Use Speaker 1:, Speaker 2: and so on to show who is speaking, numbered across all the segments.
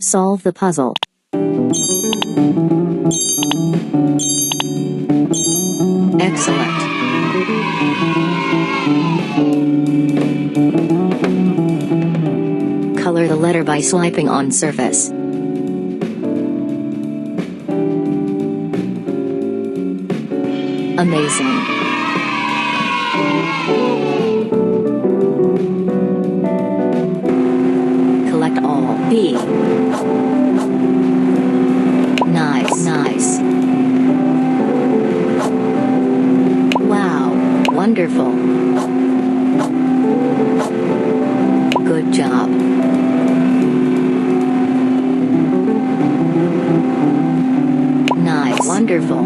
Speaker 1: Solve the puzzle. Excellent. Color the letter by swiping on surface. Amazing. Collect all. B. Nice, nice. Wow, wonderful. Good job. Nice, wonderful.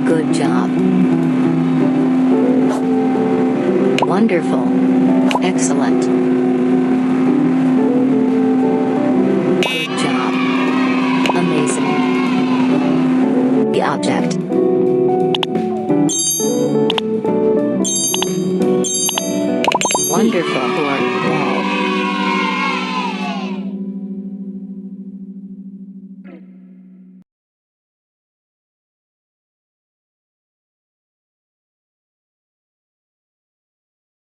Speaker 1: Good job. Wonderful. Excellent. Good job. Amazing. The object. Wonderful work.